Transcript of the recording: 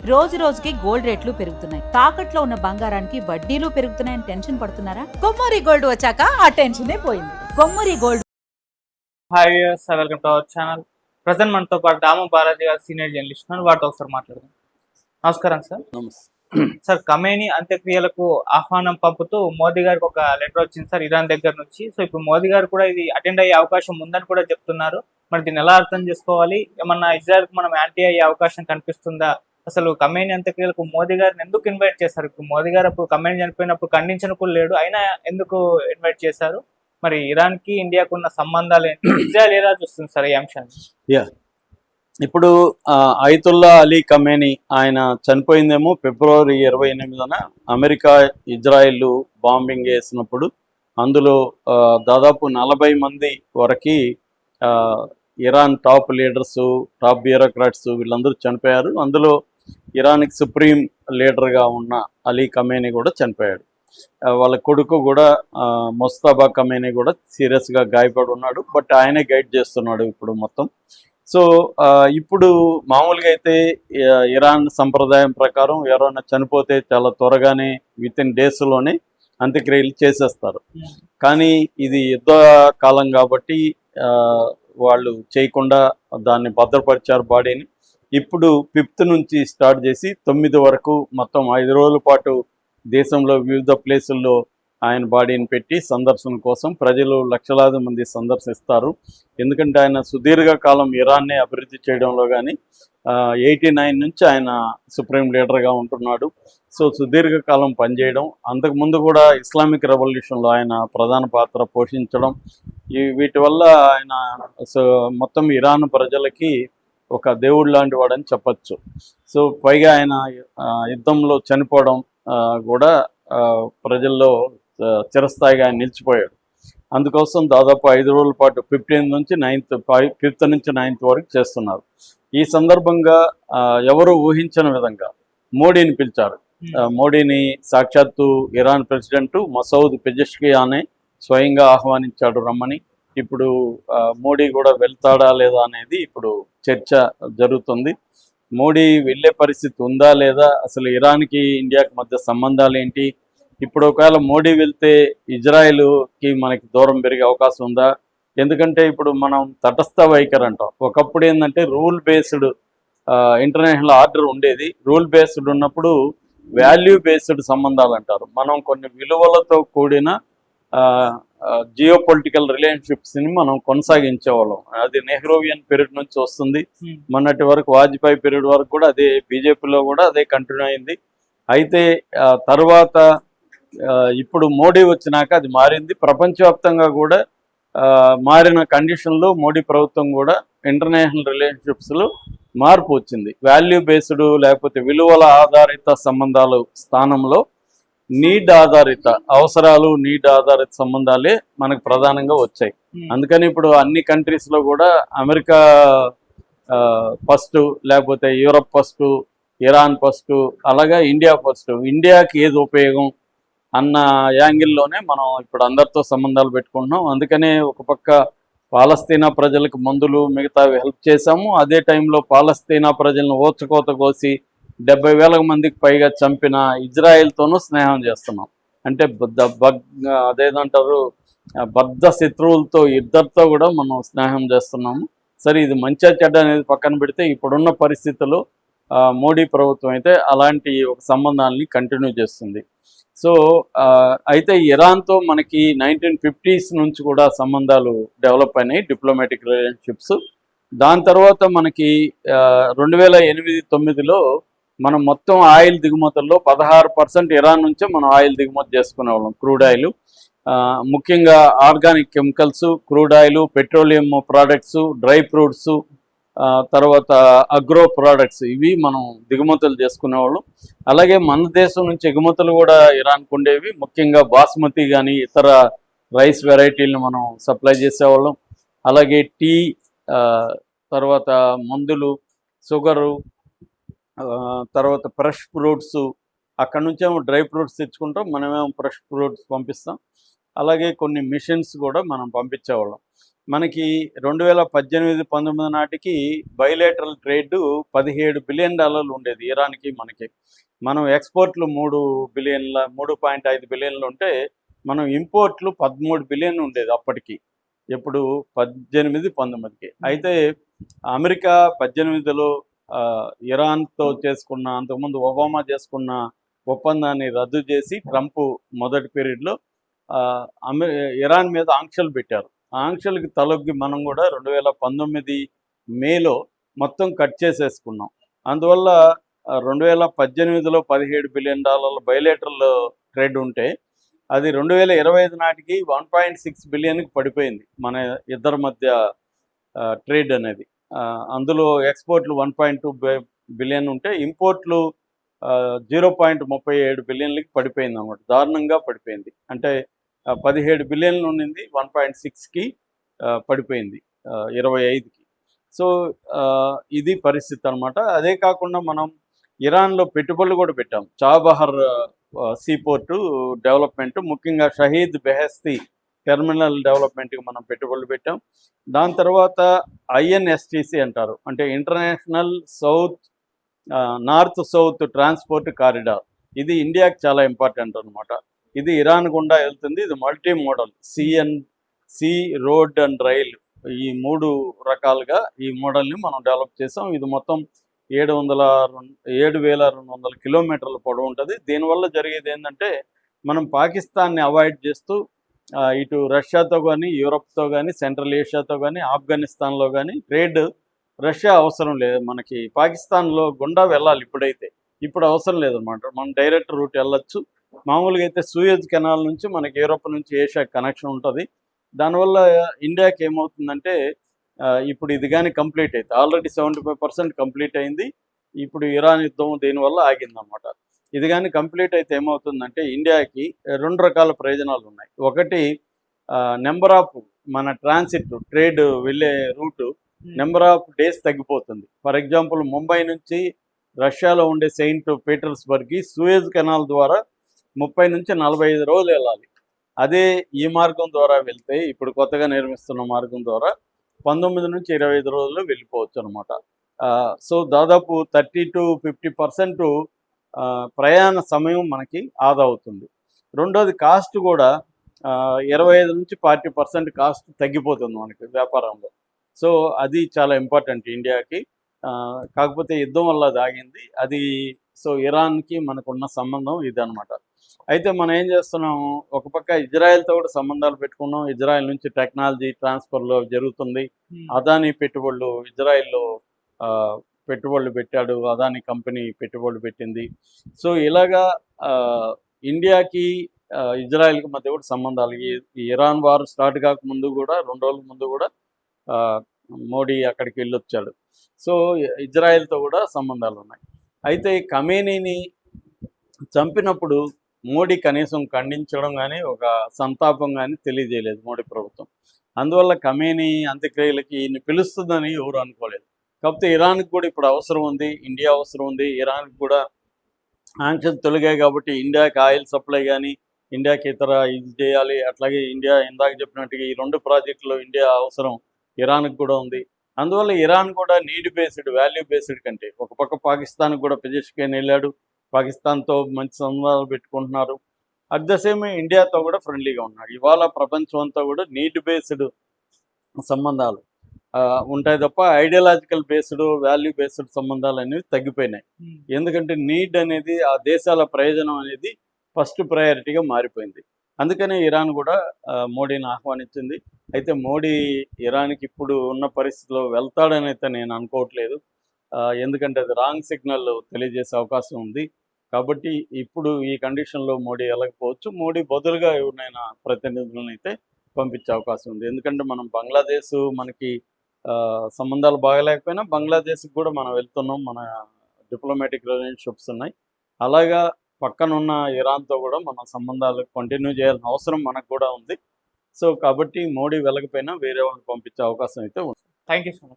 రోజు రోజుకి గోల్డ్ రేట్లు పెరుగుతున్నాయి. తాకట్లో ఉన్న బంగారానికి వడ్డీలు పెరుగుతున్నాయని టెన్షన్ పడుతున్నారా? కొమ్మూరి గోల్డ్ వచ్చాక ఆ టెన్షనే పోయింది. Kommuri gold. Hi sir, welcome to our channel. Present మనతో పాటు దాము బాలాజీ గారు సీనియర్ జర్నలిస్ట్ ఉన్నారు. వాటితో ఒకసారి మాట్లాడదాం. నమస్కారం సార్. నమస్తే. సార్, ఖమేనీ అంత్యక్రియలకు ఆహ్వానం పంపుతూ మోదీ గారికి ఒక లెటర్ వచ్చింది సార్ ఇరాన్ దగ్గర నుంచి. సో ఇప్పుడు మోదీ గారు కూడా ఇది అటెండ్ అయ్యే అవకాశం ఉందని కూడా చెప్తున్నారు. మరి దీన్ని ఎలా అర్థం చేసుకోవాలి? ఏమన్నా ఇజ్రాయెల్కి మనం యాంటీ అయ్యే అవకాశం కనిపిస్తుందా? అసలు ఖమేనీ అంత్యక్రియలకు మోదీ గారిని ఎందుకు ఇన్వైట్ చేశారు? ఇప్పుడు మోదీ గారు అప్పుడు ఖమేనీ చనిపోయినప్పుడు ఖండించను కూడా లేడు, అయినా ఎందుకు ఇన్వైట్ చేశారు? మరి ఇరాన్ కి ఇండియాకు ఉన్న సంబంధాలు ఏంటి? ఇజ్రాయెల్ ఎలా చూస్తుంది సార్ ఈ అంశాన్ని? ఇప్పుడు అయతుల్లా అలీ ఖమేనీ ఆయన చనిపోయిందేమో ఫిబ్రవరి 28న అమెరికా ఇజ్రాయిల్ బాంబింగ్ వేసినప్పుడు. అందులో దాదాపు 40 మంది వరకు Iran top leaders, top bureaucrats వీళ్ళందరూ చనిపోయారు. అందులో ఇరాన్కి సుప్రీం లీడర్గా ఉన్న అలీ ఖమేనీ కూడా చనిపోయాడు. వాళ్ళ కొడుకు కూడా ముస్తఫా ఖమేనీ కూడా సీరియస్గా గాయపడి ఉన్నాడు. బట్ ఆయనే గైడ్ చేస్తున్నాడు ఇప్పుడు మొత్తం. సో ఇప్పుడు మామూలుగా అయితే ఇరాన్ సంప్రదాయం ప్రకారం ఎవరైనా చనిపోతే చాలా త్వరగానే వితిన్ డేస్లోనే అంత్యక్రియలు చేసేస్తారు. కానీ ఇది యుద్ధ కాలం కాబట్టి వాళ్ళు చేయకుండా దాన్ని భద్రపరిచారు బాడీని. ఇప్పుడు 5th నుంచి స్టార్ట్ చేసి 9 వరకు మొత్తం 5 రోజుల పాటు దేశంలో వివిధ ప్లేసుల్లో ఆయన బాడీని పెట్టి సందర్శన కోసం ప్రజలు లక్షలాది మంది సందర్శిస్తారు. ఎందుకంటే ఆయన సుదీర్ఘకాలం ఇరాన్నే అభివృద్ధి చేయడంలో కానీ 89 నుంచి ఆయన సుప్రీం లీడర్గా ఉంటున్నాడు. సో సుదీర్ఘకాలం పనిచేయడం, అంతకుముందు కూడా ఇస్లామిక్ రెవల్యూషన్లో ఆయన ప్రధాన పాత్ర పోషించడం, వీటి వల్ల ఆయన మొత్తం ఇరాన్ ప్రజలకి ఒక దేవుడు లాంటి వాడని చెప్పచ్చు. సో పైగా ఆయన యుద్ధంలో చనిపోవడం కూడా ప్రజల్లో చిరస్థాయిగా ఆయన నిలిచిపోయాడు. అందుకోసం దాదాపు 5 రోజుల పాటు 15 నుంచి 5th నుంచి 9th వరకు చేస్తున్నారు. ఈ సందర్భంగా ఎవరు ఊహించిన విధంగా మోడీని పిలిచారు. మోడీని సాక్షాత్తు ఇరాన్ ప్రెసిడెంట్ మసౌద్ పెజెష్కియానే స్వయంగా ఆహ్వానించాడు రమ్మని. ఇప్పుడు మోడీ కూడా వెళ్తాడా లేదా అనేది ఇప్పుడు చర్చ జరుగుతుంది. మోడీ వెళ్ళే పరిస్థితి ఉందా లేదా, అసలు ఇరాన్కి ఇండియాకి మధ్య సంబంధాలు ఏంటి? ఇప్పుడు ఒకవేళ మోడీ వెళ్తే ఇజ్రాయెల్కి మనకి దూరం పెరిగే అవకాశం ఉందా? ఎందుకంటే ఇప్పుడు మనం తటస్థ వైఖరి అంటాం. ఒకప్పుడు ఏంటంటే రూల్ బేస్డ్ ఇంటర్నేషనల్ ఆర్డర్ ఉండేది. రూల్ బేస్డ్ ఉన్నప్పుడు వాల్యూ బేస్డ్ సంబంధాలు అంటారు. మనం కొన్ని విలువలతో కూడిన జియో పొలిటికల్ రిలేషన్షిప్స్ని మనం కొనసాగించేవాళ్ళం. అది నెహ్రూవియన్ పీరియడ్ నుంచి వస్తుంది. మొన్నటి వరకు వాజ్పేయి పీరియడ్ వరకు కూడా అదే, బీజేపీలో కూడా అదే కంటిన్యూ అయింది. అయితే తర్వాత ఇప్పుడు మోడీ వచ్చినాక అది మారింది. ప్రపంచవ్యాప్తంగా కూడా మారిన కండిషన్లో మోడీ ప్రభుత్వం కూడా ఇంటర్నేషనల్ రిలేషన్షిప్స్లో మార్పు వచ్చింది. వాల్యూ బేస్డ్ లేకపోతే విలువల ఆధారిత సంబంధాలు స్థానంలో నీడ్ ఆధారిత అవసరాలు, నీడ్ ఆధారిత సంబంధాలే మనకు ప్రధానంగా వచ్చాయి. అందుకని ఇప్పుడు అన్ని కంట్రీస్లో కూడా అమెరికా ఫస్ట్, లేకపోతే యూరప్ ఫస్ట్, ఇరాన్ ఫస్ట్, అలాగా ఇండియా ఫస్ట్. ఇండియాకి ఏది ఉపయోగం అన్న యాంగిల్లోనే మనం ఇప్పుడు అందరితో సంబంధాలు పెట్టుకుంటున్నాం. అందుకనే ఒక పక్క పాలస్తీనా ప్రజలకు మందులు మిగతావి హెల్ప్ చేశాము. అదే టైంలో పాలస్తీనా ప్రజలను ఓచకోత కోసి 70,000 మందికి పైగా చంపిన ఇజ్రాయెల్తోనూ స్నేహం చేస్తున్నాం. అంటే అదేదంటారు, బద్ధ శత్రువులతో ఇద్దరితో కూడా మనం స్నేహం చేస్తున్నాము. సరే, ఇది మంచి చెడ్డ అనేది పక్కన పెడితే ఇప్పుడున్న పరిస్థితుల్లో మోడీ ప్రభుత్వం అయితే అలాంటి ఒక సంబంధాలని కంటిన్యూ చేస్తుంది. సో అయితే ఇరాన్తో మనకి 1950s నుంచి కూడా సంబంధాలు డెవలప్ అయినాయి, డిప్లొమాటిక్ రిలేషన్షిప్స్. దాని తర్వాత మనకి 2008-9లో మనం మొత్తం ఆయిల్ దిగుమతుల్లో 16% ఇరాన్ నుంచే మనం ఆయిల్ దిగుమతి చేసుకునేవాళ్ళం. క్రూడ్ ఆయిల్, ముఖ్యంగా organic chemicals, crude oil, petroleum products, dry fruits, తర్వాత అగ్రో ప్రోడక్ట్స్, ఇవి మనం దిగుమతులు చేసుకునేవాళ్ళం. అలాగే మన దేశం నుంచి ఎగుమతులు కూడా ఇరాన్కు ఉండేవి. ముఖ్యంగా బాస్మతి కానీ ఇతర రైస్ వెరైటీలను మనం సప్లై చేసేవాళ్ళం. అలాగే టీ, తర్వాత మందులు, షుగరు, తర్వాత ఫ్రెష్ ఫ్రూట్స్, అక్కడ నుంచేమో డ్రై ఫ్రూట్స్ తెచ్చుకుంటాం, మనమేమో ఫ్రెష్ ఫ్రూట్స్ పంపిస్తాం. అలాగే కొన్ని మిషన్స్ కూడా మనం పంపించేవాళ్ళం. మనకి 2018-19 నాటికి బైలేటరల్ ట్రేడ్ $17 బిలియన్ ఉండేది ఇరాన్కి మనకి. మనం ఎక్స్పోర్ట్లు 3.5 బిలియన్లు ఉంటే మనం ఇంపోర్ట్లు 13 బిలియన్ ఉండేది అప్పటికి. ఎప్పుడు 18-19కి. అయితే అమెరికా 18లో ఇరాన్తో చేసుకున్న, అంతకుముందు ఒబామా చేసుకున్న ఒప్పందాన్ని రద్దు చేసి ట్రంప్ మొదటి పీరియడ్లో ఇరాన్ మీద ఆంక్షలు పెట్టారు. ఆంక్షలకు తలొగ్గి మనం కూడా 2019 మేలో మొత్తం కట్ చేసేసుకున్నాం. అందువల్ల 2018లో $17 బిలియన్ బైలేటరల్ ట్రేడ్ ఉంటే అది 2025 నాటికి 1.6 బిలియన్కి పడిపోయింది మన ఇద్దరి మధ్య ట్రేడ్ అనేది. అందులో ఎక్స్పోర్ట్లు 1.2 బిలియన్ ఉంటే ఇంపోర్ట్లు 0.37 బిలియన్లకి పడిపోయింది అన్నమాట. దారుణంగా పడిపోయింది. అంటే 17 బిలియన్లు ఉండింది 1.6కి పడిపోయింది 25కి. సో ఇది పరిస్థితి అనమాట. అదే కాకుండా మనం ఇరాన్లో పెట్టుబడులు కూడా పెట్టాం. చాబహార్ సీపోర్టు డెవలప్మెంట్, ముఖ్యంగా షహీద్ బెహెస్తీ టెర్మినల్ డెవలప్మెంట్కి మనం పెట్టుబడులు పెట్టాం. దాని తర్వాత INSTC అంటారు, అంటే international north south transport corridor. ఇది ఇండియాకి చాలా ఇంపార్టెంట్ అనమాట. ఇది ఇరాన్ గుండా వెళ్తుంది. ఇది multi modal sea, road and rail, ఈ 3 రకాలుగా ఈ మోడల్ని మనం డెవలప్ చేసాం. ఇది మొత్తం 7,200 కిలోమీటర్ల పొడవు ఉంటుంది. దీనివల్ల జరిగేది ఏంటంటే మనం పాకిస్తాన్ని అవాయిడ్ చేస్తూ ఇటు రష్యాతో కానీ, యూరప్తో కానీ, సెంట్రల్ ఏషియాతో కానీ, ఆఫ్ఘనిస్తాన్లో కానీ ట్రేడ్ రష్యా అవసరం లేదు. మనకి పాకిస్తాన్లో గుండా వెళ్ళాలి ఇప్పుడు అవసరం లేదన్నమాట. మనం డైరెక్ట్ రూట్ వెళ్ళొచ్చు. మామూలుగా అయితే సూయజ్ కెనాల్ నుంచి మనకి యూరప్ నుంచి ఏషియా కనెక్షన్ ఉంటుంది. దానివల్ల ఇండియాకి ఏమవుతుందంటే ఇప్పుడు ఇది కానీ కంప్లీట్ అయితే ఆల్రెడీ 75% కంప్లీట్ అయింది. ఇప్పుడు ఇరాన్ యుద్ధం దీనివల్ల ఆగిందన్నమాట. ఇది కానీ కంప్లీట్ అయితే ఏమవుతుందంటే ఇండియాకి 2 రకాల ప్రయోజనాలు ఉన్నాయి. ఒకటి, నెంబర్ ఆఫ్ మన ట్రాన్సిట్ ట్రేడ్ వెళ్ళే రూటు నెంబర్ ఆఫ్ డేస్ తగ్గిపోతుంది. ఫర్ ఎగ్జాంపుల్, ముంబై నుంచి రష్యాలో ఉండే సెయింట్ పీటర్స్బర్గ్కి సూయజ్ కెనాల్ ద్వారా 30 నుంచి 45 రోజులు వెళ్ళాలి. అదే ఈ మార్గం ద్వారా వెళ్తే, ఇప్పుడు కొత్తగా నిర్మిస్తున్న మార్గం ద్వారా 19 నుంచి 25 రోజుల్లో వెళ్ళిపోవచ్చు అనమాట. సో దాదాపు 30-50% ప్రయాణ సమయం మనకి ఆదా అవుతుంది. రెండోది, కాస్ట్ కూడా 25 నుంచి 40% కాస్ట్ తగ్గిపోతుంది మనకి వ్యాపారంలో. సో అది చాలా ఇంపార్టెంట్ ఇండియాకి. కాకపోతే యుద్ధం వల్ల అది ఆగింది. సో ఇరాన్కి మనకున్న సంబంధం ఇదనమాట. అయితే మనం ఏం చేస్తున్నాము, ఒక పక్క ఇజ్రాయెల్తో కూడా సంబంధాలు పెట్టుకున్నాం. ఇజ్రాయెల్ నుంచి టెక్నాలజీ ట్రాన్స్ఫర్లో జరుగుతుంది. అదానీ పెట్టుబడులు ఇజ్రాయెల్లో పెట్టుబడులు పెట్టాడు, అదానీ కంపెనీ పెట్టుబడులు పెట్టింది. సో ఇలాగా ఇండియాకి ఇజ్రాయెల్కి మధ్య కూడా సంబంధాలు, ఈ ఇరాన్ వార్ స్టార్ట్ కాకముందు కూడా 2 రోజుల ముందు కూడా మోడీ అక్కడికి వెళ్ళొచ్చాడు. సో ఇజ్రాయెల్తో కూడా సంబంధాలు ఉన్నాయి. అయితే ఖమేనీని చంపినప్పుడు మోడీ కనీసం ఖండించడం కానీ, ఒక సంతాపం కానీ తెలియజేయలేదు మోడీ ప్రభుత్వం. అందువల్ల ఖమేనీ అంత్యక్రియలకి పిలుస్తుందని ఎవరు అనుకోలేదు. కాకపోతే ఇరాన్కి కూడా ఇప్పుడు అవసరం ఉంది, ఇండియా అవసరం ఉంది. ఇరాన్కి కూడా ఆంక్షలు తొలగాయి కాబట్టి ఇండియాకి ఆయిల్ సప్లై కానీ, ఇండియాకి ఇతర ఇది చేయాలి. అట్లాగే ఇండియా ఇందాక చెప్పినట్టుగా ఈ 2 ప్రాజెక్టులో ఇండియా అవసరం ఇరాన్కి కూడా ఉంది. అందువల్ల ఇరాన్ కూడా నీడ్ బేస్డ్, వాల్యూ బేస్డ్ కంటే, ఒక పక్క పాకిస్తాన్కి కూడా పెజెష్కిన్ వెళ్ళాడు, పాకిస్తాన్తో మంచి సంబంధాలు పెట్టుకుంటున్నారు. అట్ ద సేమ్ ఇండియాతో కూడా ఫ్రెండ్లీగా ఉన్నాడు. ఇవాళ ప్రపంచం అంతా కూడా నీడ్ బేస్డ్ సంబంధాలు ఉంటాయి తప్ప ఐడియాలజికల్ బేస్డ్, వాల్యూ బేస్డ్ సంబంధాలు అనేవి తగ్గిపోయినాయి. ఎందుకంటే నీడ్ అనేది, ఆ దేశాల ప్రయోజనం అనేది ఫస్ట్ ప్రయారిటీగా మారిపోయింది. అందుకనే ఇరాన్ కూడా మోడీని ఆహ్వానించింది. అయితే మోడీ ఇరాన్కి ఇప్పుడు ఉన్న పరిస్థితిలో వెళ్తాడని అయితే నేను అనుకోవట్లేదు. ఎందుకంటే అది రాంగ్ సిగ్నల్ తెలియజేసే అవకాశం ఉంది. కాబట్టి ఇప్పుడు ఈ కండిషన్లో మోడీ వెళ్ళకపోవచ్చు. మోడీ బదులుగా ఎవరినైనా ప్రతినిధులను అయితే పంపించే అవకాశం ఉంది. ఎందుకంటే మనం బంగ్లాదేశ్, మనకి సంబంధాలు బాగలేకపోయినా బంగ్లాదేశ్కి కూడా మనం వెళ్తున్నాం, మన డిప్లొమాటిక్ రిలేషన్షిప్స్ ఉన్నాయి. అలాగా పక్కనున్న ఇరాన్తో కూడా మన సంబంధాలు కంటిన్యూ చేయాల్సిన అవసరం మనకు కూడా ఉంది. సో కాబట్టి మోడీ వెళ్ళకపోయినా వేరే వాళ్ళని పంపించే అవకాశం అయితే ఉంది. Thank you so much.